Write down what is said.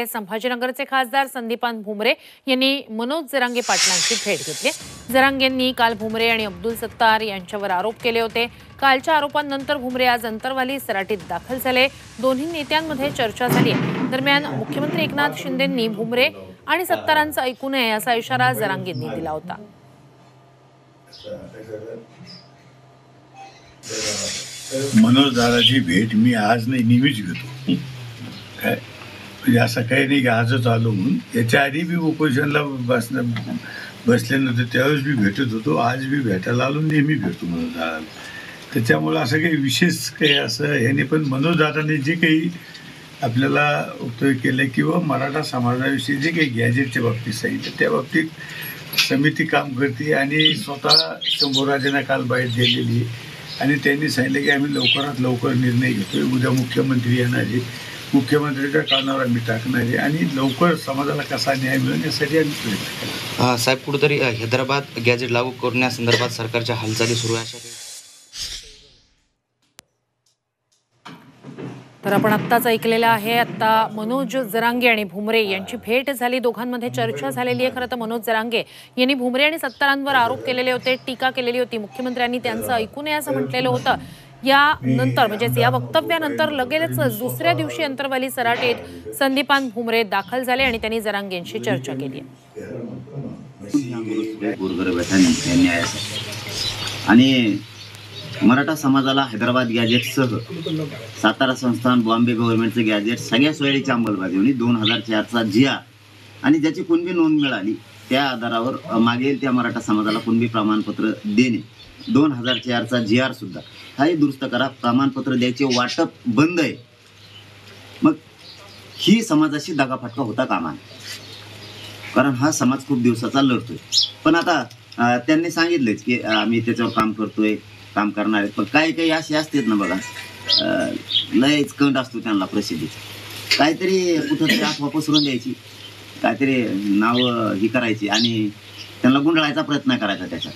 संभाजीनगरचे खासदार संदीपान भुमरे यांनी मनोज जरांगे पाटलांची भेट घेतली। जरांगेंनी काल भुमरे आणि अब्दुल सत्तार यांच्यावर आरोप केले होते। कालच्या आरोपांनंतर भुमरे आज अंतरवाली सराटीत दाखल झाले। दोन्ही नेत्यांमध्ये चर्चा झाली। दरम्यान मुख्यमंत्री एकनाथ शिंदेंनी भुमरे आणि सत्तारांचं ऐकू नये असा इशारा जरांगेंनी दिला होता। मनोज दादाची भेट मी आज नाही, नेहमीच घेतो। काय म्हणजे असं काही नाही की आजच आलो म्हणून। याच्या आधी मी उपोषणला बसल्यानंतर त्यावेळेस मी भेटत होतो, आज मी भेटायला आलो, नेहमी भेटतो मनोज दादाला। त्याच्यामुळं असं काही विशेष काही असं ह्याने, पण मनोज दादाने जे काही आपल्याला वक्तव्य केलं किंवा मराठा समाजाविषयी जे काही गॅजेटच्या बाबतीत सांगितलं, त्या बाबतीत समिती काम करते आणि स्वतः शंभूराजांना काल बाहेर दिलेली आहे आणि त्यांनी सांगितलं की आम्ही लवकरात लवकर निर्णय घेतोय। उद्या मुख्यमंत्री येणार आहे, मुख्यमंत्र्यांच्या कानावर आम्ही टाकणार आहे आणि लवकर समाजाला कसा न्याय मिळेल यासाठी आम्ही प्रयत्न करतो। साहेब, कुठेतरी हैदराबाद गॅजेट लागू करण्यासंदर्भात सरकारच्या हालचाली सुरू आहे। तर आपण आत्ताच ऐकलेलं आहे। आता मनोज जरांगे आणि भुमरे यांची भेट झाली, दोघांमध्ये चर्चा झालेली आहे। खरं तर मनोज जरांगे यांनी भुमरे आणि सत्तारांवर आरोप केलेले होते, टीका केलेली होती। मुख्यमंत्र्यांनी त्यांचं ऐकू नये असं म्हटलेलं होतं। यानंतर म्हणजेच या वक्तव्यानंतर लगेच दुसऱ्या दिवशी अंतरवाली सराटीत संदीपान भुमरे दाखल झाले आणि त्यांनी जरांगेंशी चर्चा केली आणि मराठा समाजाला हैदराबाद गॅजेटसह सातारा संस्थान, बॉम्बे गव्हर्नमेंटचं गॅजेट, सगळ्या सोयीची अंमलबजावणी, 2004चा जिया आणि ज्याची कुणबी नोंद मिळाली त्या आधारावर मागेल त्या मराठा समाजाला कुणबी प्रमाणपत्र देणे, 2004चा GR सुद्धा हाही दुरुस्त करा, प्रमाणपत्र द्यायचे वाटप बंद आहे। मग ही समाजाशी दगाफटका होता कामा नये, कारण हा समाज खूप दिवसाचा लढतोय। पण आता त्यांनी सांगितलेच की आम्ही त्याच्यावर काम करतोय, काम करणार आहेत। पण काही काही असे असतात ना बघा, लयच कंड असतो त्यांना प्रसिद्धी, काहीतरी कुठंतरी अफवा पसरून द्यायची, काहीतरी नाव ही करायची आणि त्यांना गुंडाळायचा प्रयत्न करायचा त्याच्यात।